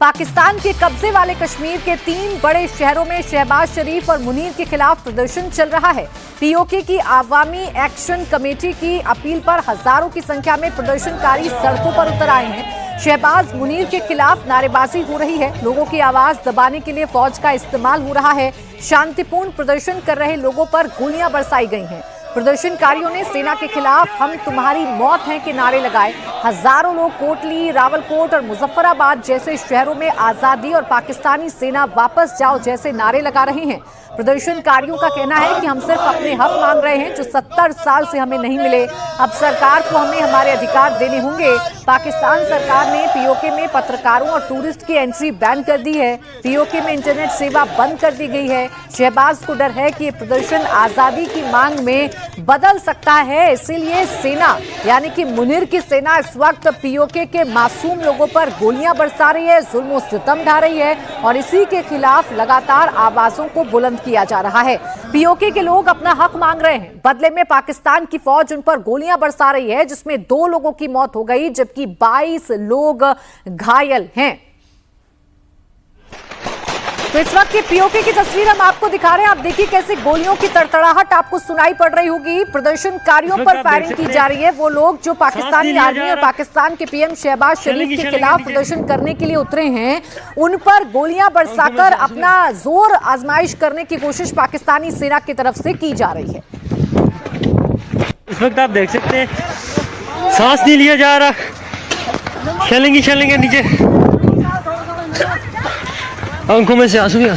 पाकिस्तान के कब्जे वाले कश्मीर के 3 बड़े शहरों में शहबाज शरीफ और मुनीर के खिलाफ प्रदर्शन चल रहा है। पीओके की आवामी एक्शन कमेटी की अपील पर हजारों की संख्या में प्रदर्शनकारी सड़कों पर उतर आए हैं। शहबाज मुनीर के खिलाफ नारेबाजी हो रही है। लोगों की आवाज दबाने के लिए फौज का इस्तेमाल हो रहा है। शांतिपूर्ण प्रदर्शन कर रहे लोगों पर गोलियां बरसाई गई हैं। प्रदर्शनकारियों ने सेना के खिलाफ हम तुम्हारी मौत है के नारे लगाए। हजारों लोग कोटली, रावलकोट और मुजफ्फराबाद जैसे शहरों में आजादी और पाकिस्तानी सेना वापस जाओ जैसे नारे लगा रहे हैं। प्रदर्शनकारियों का कहना है कि हम सिर्फ अपने हक मांग रहे हैं जो 70 साल से हमें नहीं मिले। अब सरकार को हमें हमारे अधिकार देने होंगे। पाकिस्तान सरकार ने पीओके में पत्रकारों और टूरिस्ट की एंट्री बैन कर दी है। पीओके में इंटरनेट सेवा बंद कर दी गई है। शहबाज को डर है कि ये प्रदर्शन आजादी की मांग में बदल सकता है, इसीलिए सेना यानी कि मुनीर की सेना इस वक्त पीओके के मासूम लोगों पर गोलियां बरसा रही है, जुल्म सितम ढा रही है और इसी के खिलाफ लगातार आवाजों को बुलंद किया जा रहा है। पीओके के लोग अपना हक मांग रहे हैं। बदले में पाकिस्तान की फौज उन पर गोलियां बरसा रही है, जिसमें 2 लोगों की मौत हो गई जबकि 22 लोग घायल हैं। तो इस वक्त की पीओके की तस्वीर हम आपको दिखा रहे हैं। आप देखिए कैसे गोलियों की तड़तड़ाहट आपको सुनाई पड़ रही होगी। प्रदर्शनकारियों पर फायरिंग की जा रही है। वो लोग जो पाकिस्तानी आर्मी और पाकिस्तान के पीएम शहबाज शरीफ के खिलाफ प्रदर्शन करने के लिए उतरे हैं, उन पर गोलियां बरसाकर अपना जोर आजमाइश करने की कोशिश पाकिस्तानी सेना की तरफ से की जा रही है। इस वक्त आप देख सकते हैं सांस नहीं लिया जा रहा, शेलिंग है नीचे, आंखों में से आंसू भी इस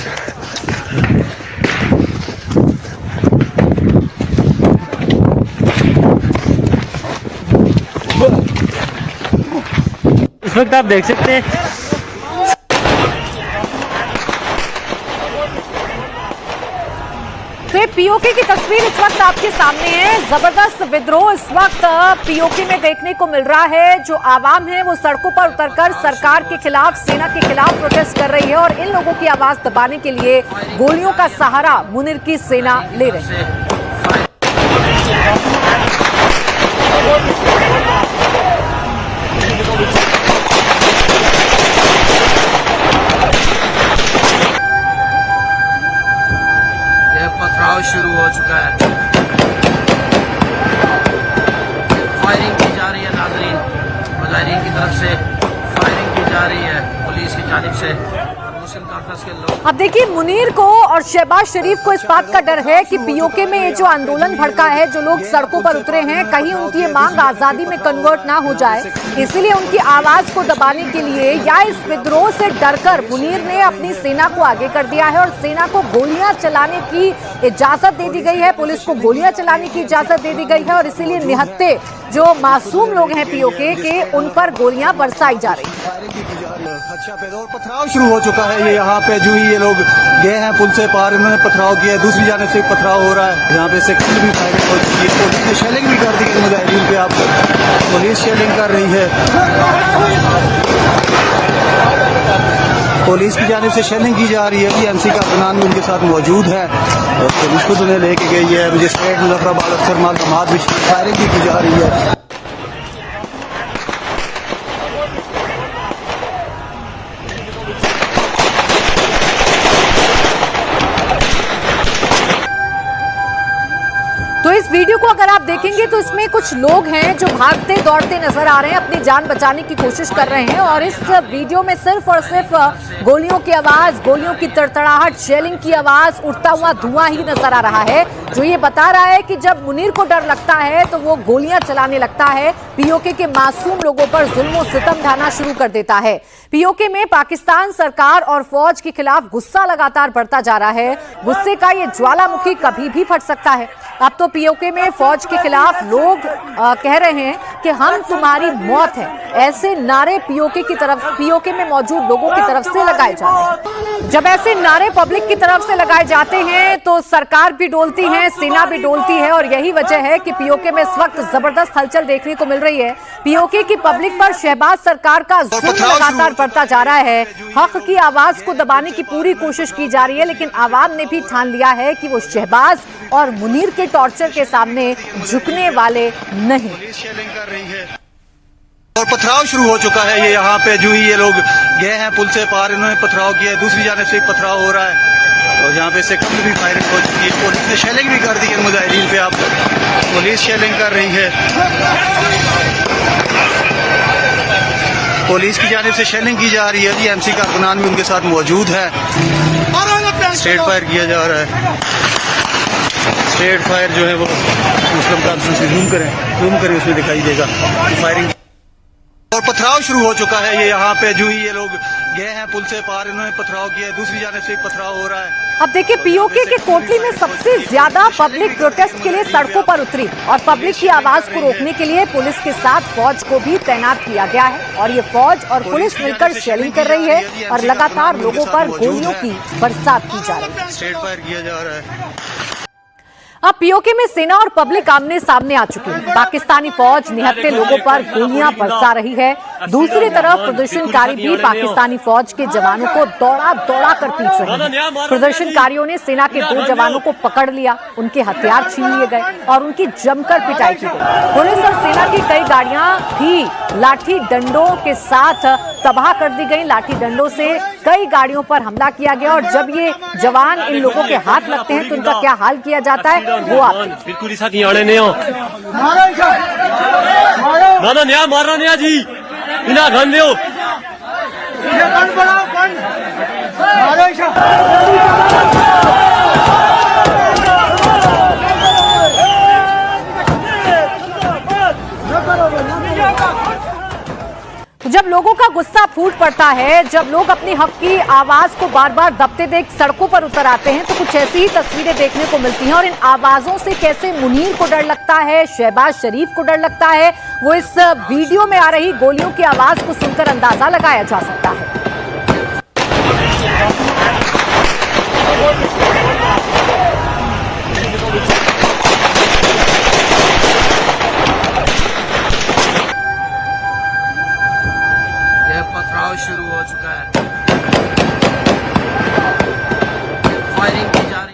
वक्त आप देख सकते हैं तो ये पीओके की तस्वीर इस वक्त आपके सामने है। जबरदस्त विद्रोह इस वक्त पीओके में देखने को मिल रहा है। जो आवाम है वो सड़कों पर उतरकर सरकार के खिलाफ, सेना के खिलाफ प्रोटेस्ट कर रही है और इन लोगों की आवाज दबाने के लिए गोलियों का सहारा मुनीर की सेना ले रही है। पथराव शुरू हो चुका है, फायरिंग की जा रही है। नाज़रीन, मुजाहिरीन की तरफ से फायरिंग की जा रही है पुलिस की जानिब से। मुस्लिम कॉन्फ्रेंस के लोग अब देखिए, मुनीर को और शहबाज शरीफ को इस बात का डर है कि पीओके में ये जो आंदोलन भड़का है, जो लोग सड़कों पर उतरे हैं, कहीं उनकी ये मांग आजादी में कन्वर्ट ना हो जाए। इसीलिए उनकी आवाज को दबाने के लिए या इस विद्रोह से डरकर मुनीर ने अपनी सेना को आगे कर दिया है और सेना को गोलियां चलाने की इजाजत दे दी गई है। पुलिस को गोलियां चलाने की इजाजत दे दी गई है और इसीलिए निहत्ते जो मासूम लोग हैं पीओके के, उन पर गोलियां बरसाई जा रही है। पथराव शुरू हो चुका है। ये यहाँ पे जो ही ये लोग गए हैं पुल से पार, उन्होंने पथराव किया है। दूसरी जाने से पथराव हो रहा है। यहाँ पे सेक्टर भी फायरिंग हो चुकी है। पुलिस ने शेलिंग भी कर दी है मुजाहिदीन पे। आप पुलिस शेलिंग कर रही है, पुलिस की जानिब से शेलिंग की जा रही है। टीएमसी का अफनान भी उनके साथ मौजूद है और पुलिस को उन्हें लेके गई है। मजिस्ट्रेट मुजफ्फराबाद अफसर मालूमात भी फायरिंग भी की जा रही है। तो इस वीडियो को अगर आप देखेंगे तो इसमें कुछ लोग हैं जो भागते दौड़ते नजर आ रहे हैं, अपनी जान बचाने की कोशिश कर रहे हैं और इस वीडियो में सिर्फ और सिर्फ गोलियों की आवाज, गोलियों की तड़तड़ाहट, शेलिंग की आवाज, उड़ता हुआ धुआं ही नजर आ रहा है, जो ये बता रहा है कि जब मुनीर को डर लगता है तो वो गोलियां चलाने लगता है, पीओके के मासूम लोगों पर जुल्म सितम ढाना शुरू कर देता है। पीओके में पाकिस्तान सरकार और फौज के खिलाफ गुस्सा लगातार बढ़ता जा रहा है। गुस्से का ये ज्वालामुखी कभी भी फट सकता है। अब तो पीओके में फौज के खिलाफ लोग कह रहे हैं कि हम तुम्हारी मौत है, ऐसे नारे पीओके में मौजूद लोगों की तरफ से लगाए जाते हैं। जब ऐसे नारे पब्लिक की तरफ से लगाए जाते हैं तो सरकार भी डोलती है, सेना भी डोलती है और यही वजह है कि पीओके में इस वक्त जबरदस्त हलचल देखने को मिल रही है। पीओके की पब्लिक पर शहबाज सरकार का जुल्म लगातार बढ़ता जा रहा है। हक की आवाज को दबाने की पूरी कोशिश की जा रही है, लेकिन आवाम ने भी ठान लिया है कि वो शहबाज और मुनीर के टॉर्चर के सामने झुकने वाले नहीं। और पथराव शुरू हो चुका है। ये यहाँ पे जो ही ये लोग गए हैं पुल से पार, इन्होंने पथराव किया, दूसरी जानिब से पथराव हो रहा है और यहाँ पे सेकंड भी फायरिंग हो चुकी है। पुलिस ने शेलिंग भी कर दी है मुजाहिदीन पे। आप पुलिस शेलिंग कर रही है, पुलिस की जानिब से शेलिंग की जा रही है जी। MC कारकुनान भी उनके साथ मौजूद है। स्ट्रेट फायर किया जा रहा है। स्ट्रेट फायर जो है वो मुस्लिम कॉन्फ्रेंस से जूम करें उसमें दिखाई देगा फायरिंग। और पथराव शुरू हो चुका है। ये यहाँ पे जो ही ये लोग गए हैं पुल से पार, इन्होंने पथराव किया, दूसरी जानिब से पथराव हो रहा है। अब देखिए, पीओके के कोटली में सबसे ज्यादा पब्लिक प्रोटेस्ट के लिए सड़कों पर उतरी और पब्लिक की आवाज को रोकने के लिए पुलिस के साथ फौज को भी तैनात किया गया है और ये फौज और पुलिस मिलकर शेलिंग कर रही है और लगातार लोगों पर गोलियों की बरसात की जा रही है। स्ट्रेट फायर किया जा रहा है। अब पीओके में सेना और पब्लिक आमने सामने आ चुकी है। पाकिस्तानी फौज निहत्थे लोगों पर गोलियां बरसा रही है। दूसरी तरफ प्रदर्शनकारी भी पाकिस्तानी फौज के जवानों को दौड़ा कर पीट रहे हैं। प्रदर्शनकारियों ने सेना के 2 जवानों को पकड़ लिया, उनके हथियार छीन लिए गए और उनकी जमकर पिटाई की गई। पुलिस और सेना की कई गाड़ियां भी लाठी डंडों के साथ तबाह कर दी गई। लाठी डंडों से कई गाड़ियों पर हमला किया गया और जब ये जवान इन लोगों के हाथ लगते हैं तो उनका क्या हाल किया जाता है वो आप बिल्कुल साथ आने नहीं हो मारना नहीं जी इना घन दो जब लोगों का गुस्सा फूट पड़ता है, जब लोग अपनी हक की आवाज को बार बार दबते देख सड़कों पर उतर आते हैं तो कुछ ऐसी ही तस्वीरें देखने को मिलती हैं। और इन आवाजों से कैसे मुनीर को डर लगता है, शहबाज शरीफ को डर लगता है, वो इस वीडियो में आ रही गोलियों की आवाज को सुनकर अंदाजा लगाया जा सकता है। पथराव शुरू हो चुका है, फायरिंग की जा रही है।